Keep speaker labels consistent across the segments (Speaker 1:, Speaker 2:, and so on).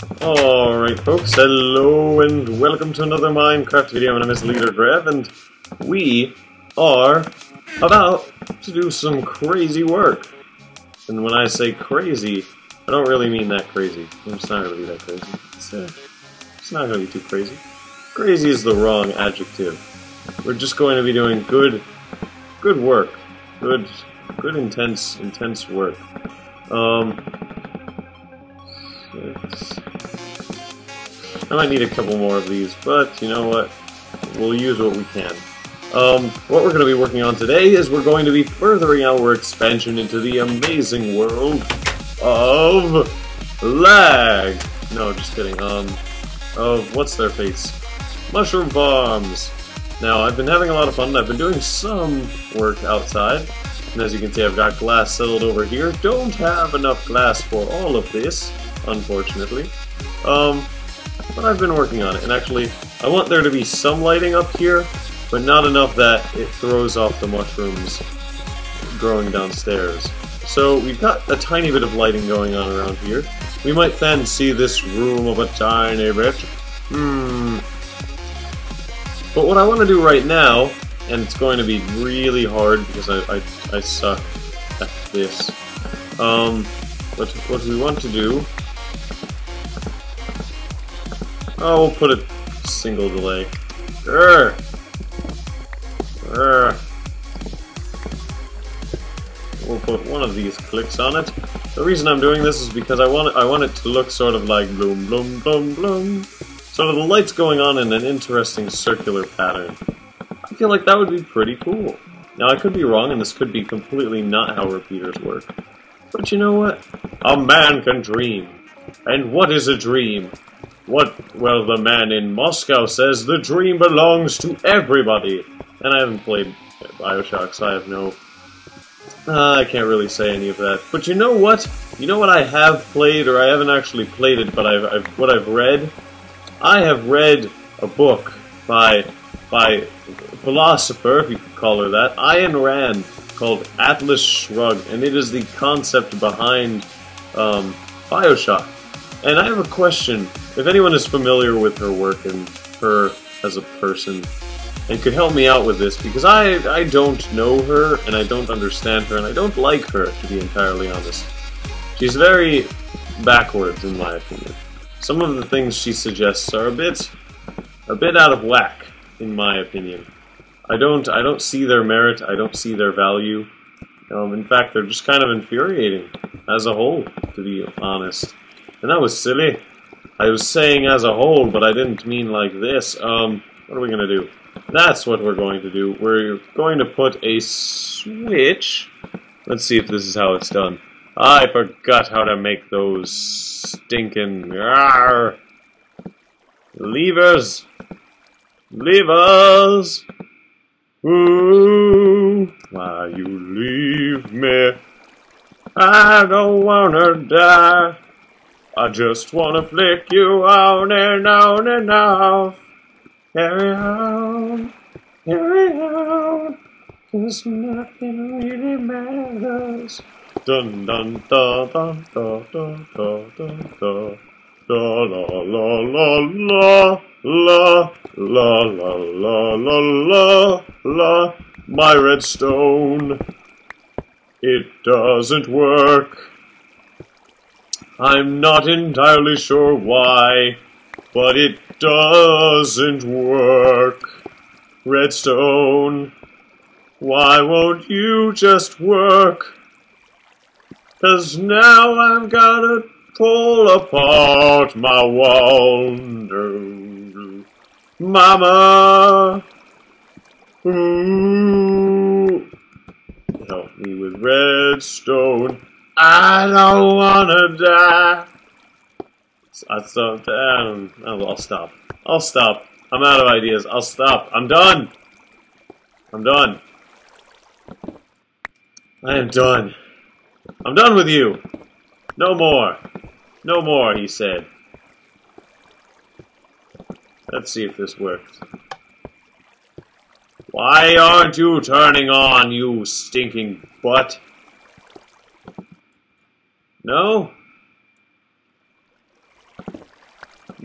Speaker 1: Alright folks, hello and welcome to another Minecraft video. My name is LeaderGrev and we are about to do some crazy work. And when I say crazy, I don't really mean that crazy. It's not going to be that crazy. It's not going to be too crazy. Crazy is the wrong adjective. We're just going to be doing good work. Good intense work. I might need a couple more of these, but you know what? We'll use what we can. What we're going to be working on today is we're going to be furthering our expansion into the amazing world of lag. No, just kidding. Of what's their face? Mushroom farms. Now, I've been having a lot of fun. I've been doing some work outside. And as you can see, I've got glass settled over here. Don't have enough glass for all of this, unfortunately. But I've been working on it. And actually, I want there to be some lighting up here, but not enough that it throws off the mushrooms growing downstairs. So we've got a tiny bit of lighting going on around here. We might fancy this room of a tiny bit. But what I want to do right now, and it's going to be really hard because I suck at this. What we want to do... Oh, we'll put a single delay. We'll put one of these clicks on it. The reason I'm doing this is because I want it to look sort of like bloom, bloom, bloom, bloom. So the light's going on in an interesting circular pattern. I feel like that would be pretty cool. Now I could be wrong, and this could be completely not how repeaters work. But you know what? A man can dream. And what is a dream? Well, the man in Moscow says the dream belongs to everybody. And I haven't played Bioshock, so I have no... I can't really say any of that. But you know what? You know what I have played, or I haven't actually played it, but what I've read? I have read a book by a philosopher, if you could call her that, Ayn Rand, called Atlas Shrugged, and it is the concept behind Bioshock. And I have a question. If anyone is familiar with her work and her as a person, and could help me out with this, because I don't know her, and I don't understand her, and I don't like her, to be entirely honest. She's very backwards, in my opinion. Some of the things she suggests are a bit out of whack, in my opinion. I don't see their merit, I don't see their value. In fact, they're just kind of infuriating, as a whole, to be honest. And that was silly. I was saying as a whole, but I didn't mean like this. What are we going to do? That's what we're going to do. We're going to put a switch. Let's see if this is how it's done. I forgot how to make those stinking levers. Levers. Ooh, why you leave me? I don't wanna die. I just wanna flick you on and on and off. Carry on, 'cause nothing really matters. Dun dun dun dun dun dun dun dun dun. La la la la la la la la la la la. My redstone, it doesn't work. I'm not entirely sure why, but it doesn't work. Redstone, why won't you just work? 'Cause now I've gotta pull apart my wonder. Mama, ooh, help me with redstone. I don't wanna die. I'll stop. I'll stop. I'm out of ideas. I'll stop. I'm done. I'm done. I am done. I'm done with you. No more. No more, he said. Let's see if this works. Why aren't you turning on, you stinking butt? No?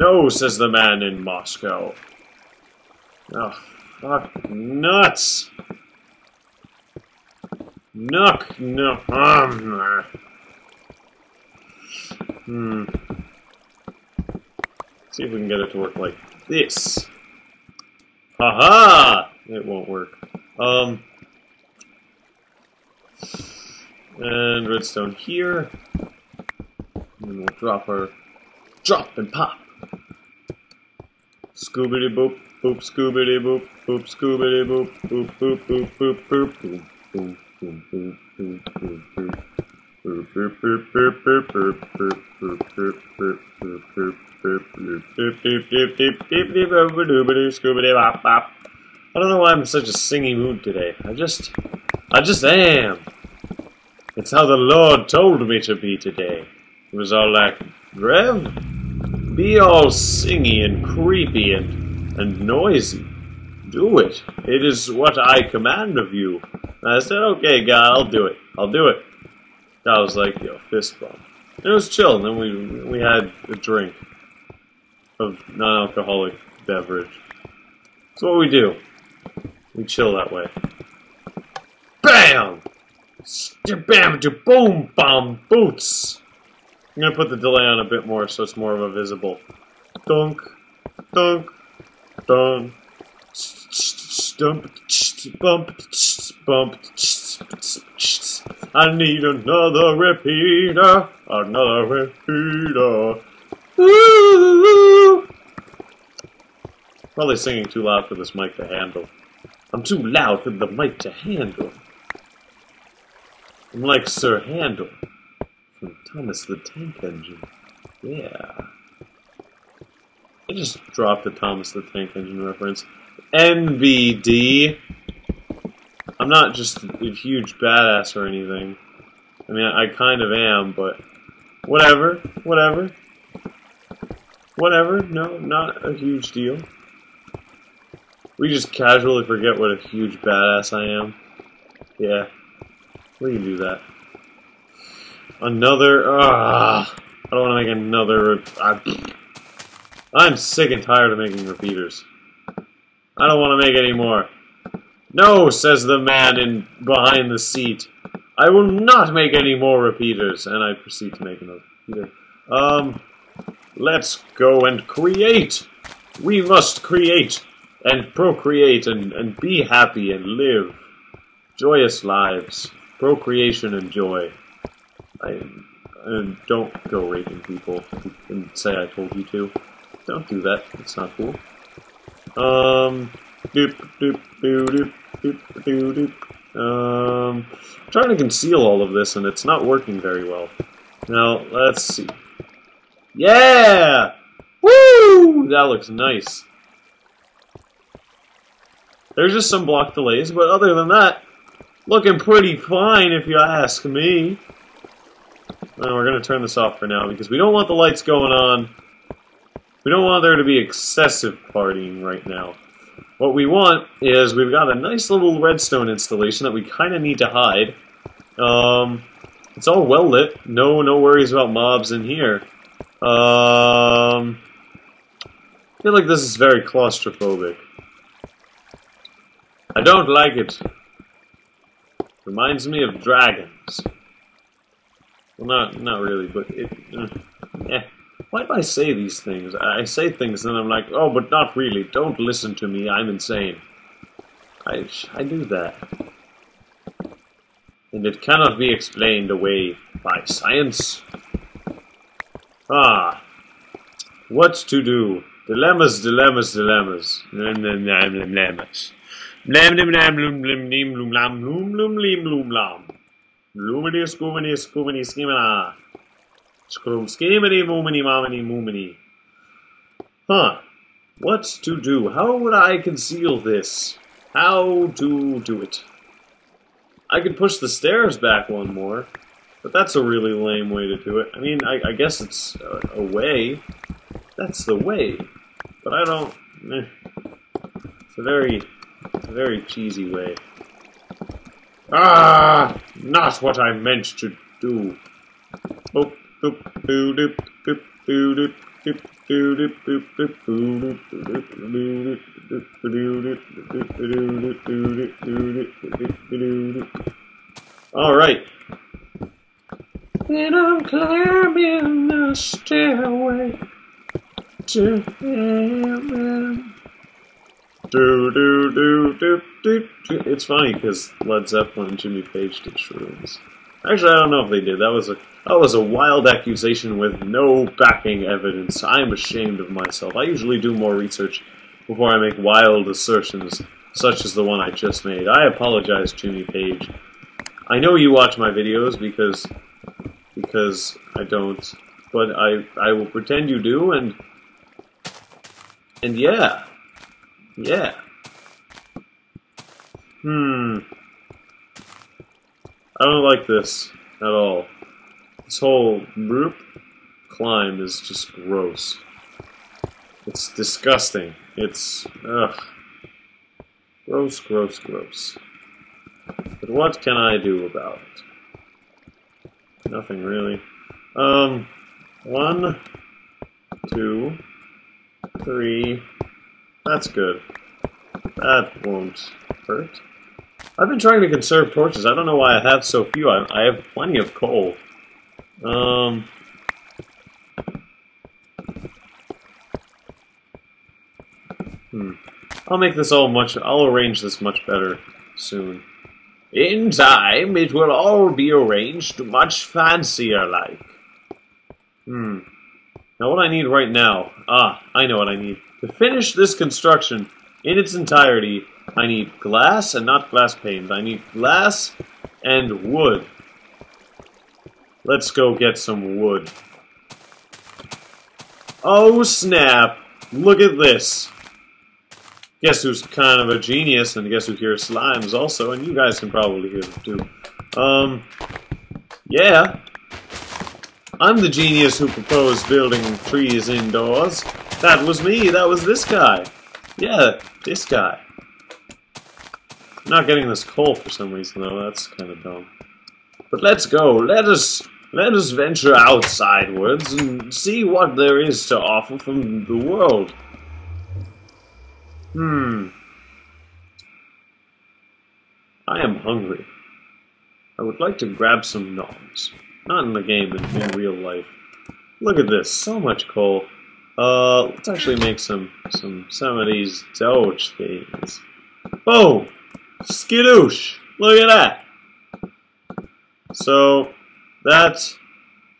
Speaker 1: No, says the man in Moscow. Oh, fuck nuts. Nuck, no. See if we can get it to work like this. Haha! It won't work. And redstone here. And we'll drop and pop. Scoobity boop, boop, scoobity boop, boop, scoobity boop, boop, boop, boop, boop, boop, boop, boop, boop, boop, boop, boop, boop. I don't know why I'm in such a singy mood today. I just am. It's how the Lord told me to be today. It was all like, Rev, be all singy and creepy and noisy. Do it. It is what I command of you. And I said, okay, God, I'll do it. I'll do it. I was like, yo, fist bump. It was chill, and then we had a drink of non-alcoholic beverage. That's what we do. We chill that way. Bam! Bam! Boom! Bomb! Boots! I'm gonna put the delay on a bit more so it's more of a visible. Dunk! Dunk! Dunk! Stump! Bump! Bump! I need another repeater! Another repeater! Woo! Probably singing too loud for this mic to handle. I'm too loud for the mic to handle. I'm like Sir Handle from Thomas the Tank Engine. Yeah. I just dropped the Thomas the Tank Engine reference. NBD. I'm not just a huge badass or anything. I mean, I kind of am, but whatever, whatever. Whatever, no, not a huge deal. We just casually forget what a huge badass I am. Yeah, we can do that. Another, I don't want to make another, I'm sick and tired of making repeaters. I don't want to make any more. No, says the man in behind the seat. I will not make any more repeaters. And I proceed to make another repeater. Let's go and create. We must create and procreate and be happy and live joyous lives. Procreation and joy. I don't go raping people and say I told you to. Don't do that. It's not cool. Doop doop doop doop doop doop. Trying to conceal all of this and it's not working very well. Now let's see. Yeah! Woo! That looks nice. There's just some block delays, but other than that, looking pretty fine if you ask me. Well, we're going to turn this off for now because we don't want the lights going on. We don't want there to be excessive partying right now. What we want is we've got a nice little redstone installation that we kind of need to hide. It's all well lit. No worries about mobs in here. I feel like this is very claustrophobic. I don't like it. Reminds me of dragons. Well, not really, but it... Why do I say these things? I say things and I'm like, oh, but not really. Don't listen to me. I'm insane. I do that. And it cannot be explained away by science. Ah. What to do? Dilemmas, dilemmas, dilemmas. Dilemmas. Blam blam blam blam blam blam blam blam blam blam blam. Lumini scoomini scoomini schemina. Scroom schemini moomini momini moomini. Huh. What to do? How would I conceal this? How to do it? I could push the stairs back one more, but that's a really lame way to do it. I mean, I guess it's a way. That's the way. But I don't... It's a very cheesy way. Ah! Not what I meant to do. Boop, boop, boop, doop, boop, boop, doop. Alright. And I'm climbing the stairway to heaven. It's funny because Led Zeppelin and Jimmy Page did shrooms. Actually, I don't know if they did. That was a wild accusation with no backing evidence. I'm ashamed of myself. I usually do more research before I make wild assertions, such as the one I just made. I apologize, Jimmy Page. I know you watch my videos because I don't, but I will pretend you do, and yeah. Yeah. I don't like this at all. This whole group climb is just gross. It's disgusting. It's, ugh. Gross, gross, gross. But what can I do about it? Nothing really. 1, 2, 3... That's good. That won't hurt. I've been trying to conserve torches. I don't know why I have so few. I have plenty of coal. I'll make this I'll arrange this much better soon. In time, it will all be arranged much fancier like. Now what I need right now... I know what I need. To finish this construction in its entirety, I need glass and not glass panes. I need glass and wood. Let's go get some wood. Oh snap! Look at this! Guess who's kind of a genius, and guess who hears slimes also, and you guys can probably hear them too. Yeah. I'm the genius who proposed building trees indoors. That was me. That was this guy. Yeah, this guy. I'm not getting this coal for some reason, though. That's kind of dumb. But let's go. Let us venture outsidewards and see what there is to offer from the world. I am hungry. I would like to grab some noms. Not in the game, in real life. Look at this. So much coal. Let's actually make some of these Doge things. Boom! Skidoosh! Look at that! So, that's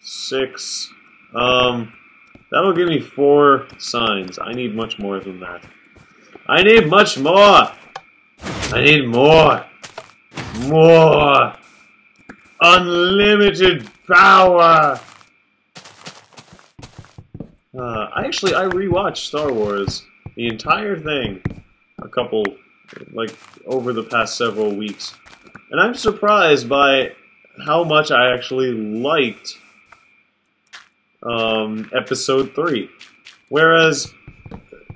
Speaker 1: 6. That'll give me 4 signs. I need much more than that. I need much more! I need more! More! Unlimited power! I rewatched Star Wars, the entire thing, over the past several weeks. And I'm surprised by how much I actually liked, Episode 3. Whereas,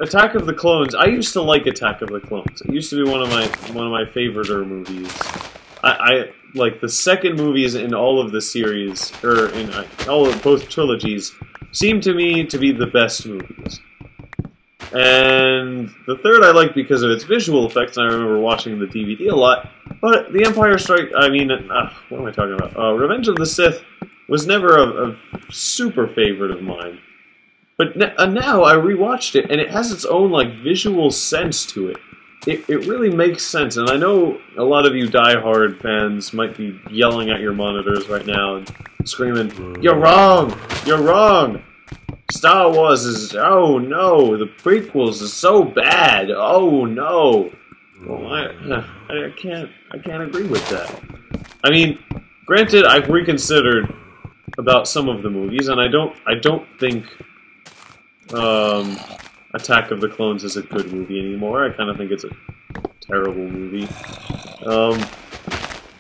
Speaker 1: Attack of the Clones, I used to like Attack of the Clones. It used to be one of my favoriter movies. I like the second movies in all of the series, or in both trilogies, seem to me to be the best movies. And the third I like because of its visual effects, and I remember watching the DVD a lot. But The Empire Strikes... what am I talking about? Revenge of the Sith was never a super favorite of mine. But now I rewatched it, and it has its own visual sense to it. It really makes sense, and I know a lot of you die-hard fans might be yelling at your monitors right now and screaming, "You're wrong! You're wrong! Star Wars is... oh no! The prequels are so bad! Oh no!" Well, I can't agree with that. I mean, granted, I've reconsidered about some of the movies, and I don't think Attack of the Clones is a good movie anymore. I kind of think it's a terrible movie.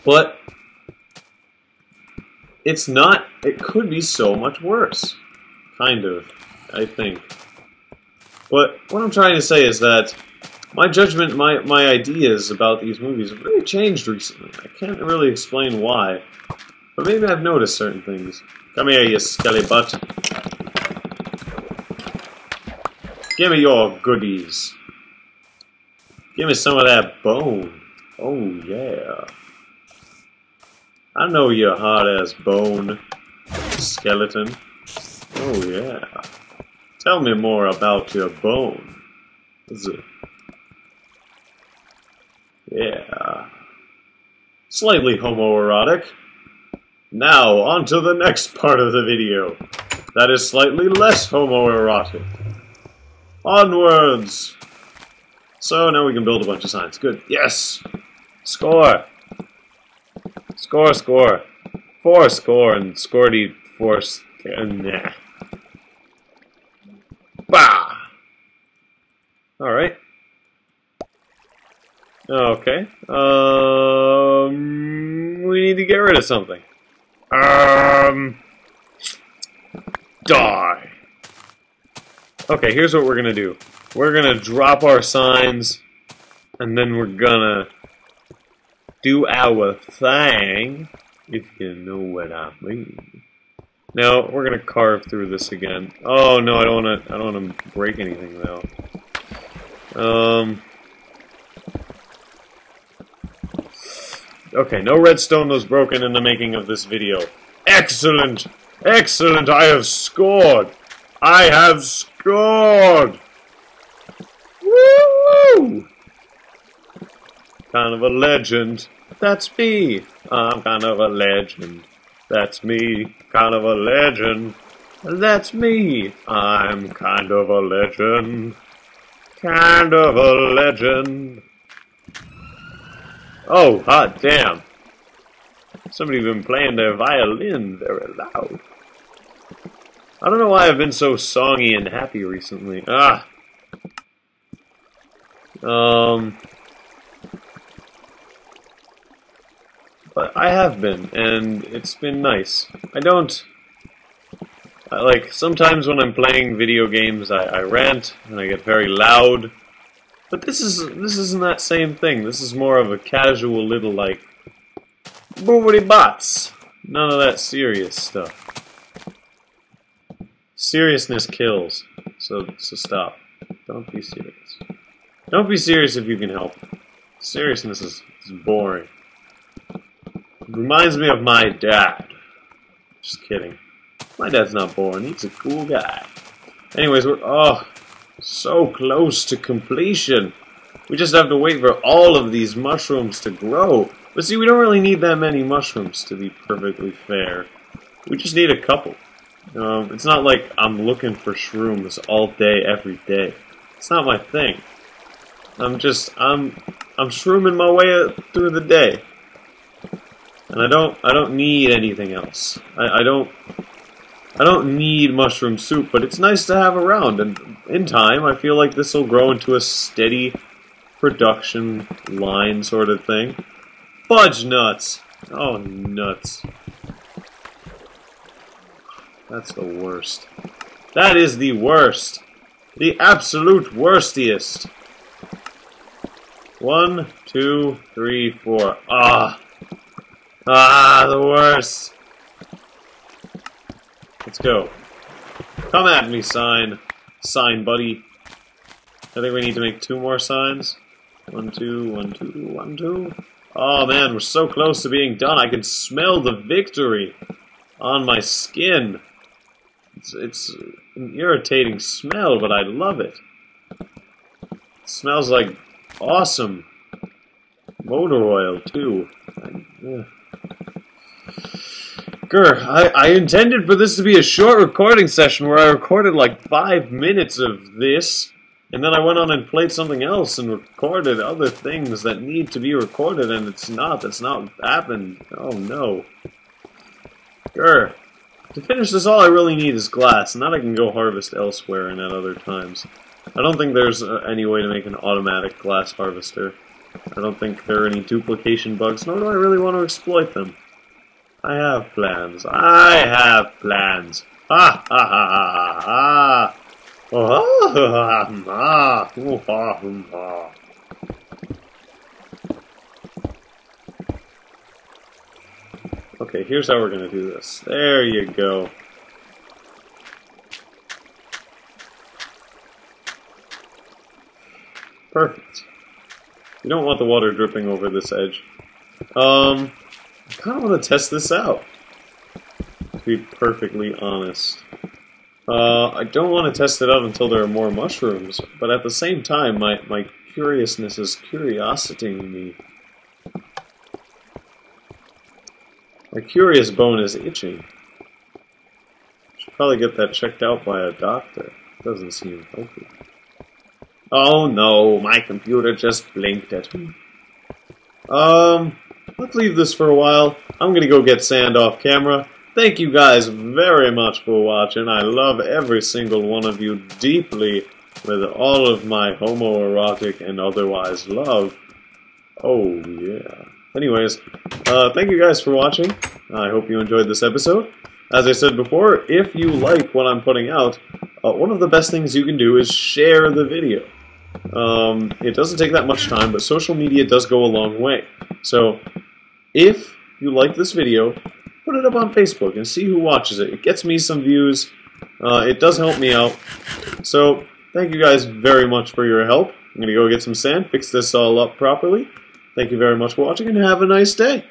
Speaker 1: But it's not... it could be so much worse. Kind of, I think. But what I'm trying to say is that my judgment, my ideas about these movies have really changed recently. I can't really explain why. But maybe I've noticed certain things. Come here, you skelly butt. Give me your goodies. Give me some of that bone. Oh, yeah. I know your hard-ass bone, skeleton. Oh, yeah. Tell me more about your bone. Is it? Yeah. Slightly homoerotic. Now, on to the next part of the video. That is slightly less homoerotic. Onwards! So now we can build a bunch of signs. Good. Yes! Score! Score, score. 4 score and scoredy 4 nah. Bah! Alright. Okay. We need to get rid of something. Die. Okay, here's what we're gonna do. We're gonna drop our signs, and then we're gonna do our thing, if you know what I mean. Now we're gonna carve through this again. Oh no, I don't wanna break anything though. Okay, no redstone was broken in the making of this video. Excellent! Excellent! I have scored! I have scored! Woo! Kind of a legend. That's me. I'm kind of a legend. That's me. Kind of a legend. That's me. I'm kind of a legend. Kind of a legend. Oh, hot damn. Somebody been playing their violin very loud. I don't know why I've been so songy and happy recently. But I have been, and it's been nice. Like, sometimes when I'm playing video games, I rant, and I get very loud. But this isn't that same thing. This is more of a casual little, like, boobity bots. None of that serious stuff. Seriousness kills. So stop. Don't be serious. Don't be serious if you can help. Seriousness is boring. It reminds me of my dad. Just kidding. My dad's not boring. He's a cool guy. Anyways, we're so close to completion. We just have to wait for all of these mushrooms to grow. But see, we don't really need that many mushrooms, to be perfectly fair. We just need a couple. It's not like I'm looking for shrooms all day, every day. It's not my thing. I'm shrooming my way through the day. And I don't need anything else. I don't need mushroom soup, but it's nice to have around, and in time, I feel like this will grow into a steady production line sort of thing. Fudge nuts! Oh, nuts. That's the worst. That is the worst. The absolute worstiest. 1, 2, 3, 4. The worst. Let's go. Come at me, sign. Sign, buddy. I think we need to make 2 more signs. 1, 2, 1, 2, 1, 2. Oh man, we're so close to being done. I can smell the victory on my skin. It's an irritating smell, but I love it. It smells like awesome motor oil, too. I intended for this to be a short recording session where I recorded like 5 minutes of this, and then I went on and played something else and recorded other things that need to be recorded, and that's not what happened. Oh no. To finish this, all I really need is glass, and then I can go harvest elsewhere and at other times. I don't think there's any way to make an automatic glass harvester. I don't think there are any duplication bugs, nor do I really want to exploit them. I have plans. I have plans. Ha ha ha ha ha. Oh, ha ha ha ha. Okay, here's how we're gonna do this. There you go. Perfect. You don't want the water dripping over this edge. I kind of want to test this out, to be perfectly honest. I don't want to test it out until there are more mushrooms, but at the same time, my curiousness is curiosity-ing me. My curious bone is itching. Should probably get that checked out by a doctor. Doesn't seem healthy. Oh no, my computer just blinked at me. Let's leave this for a while. I'm gonna go get sand off camera. Thank you guys very much for watching. I love every single one of you deeply with all of my homoerotic and otherwise love. Oh yeah. Anyways, thank you guys for watching. I hope you enjoyed this episode. As I said before, if you like what I'm putting out, one of the best things you can do is share the video. It doesn't take that much time, but social media does go a long way. So, if you like this video, put it up on Facebook and see who watches it. It gets me some views. It does help me out. So, thank you guys very much for your help. I'm going to go get some sand, fix this all up properly. Thank you very much for watching, and have a nice day.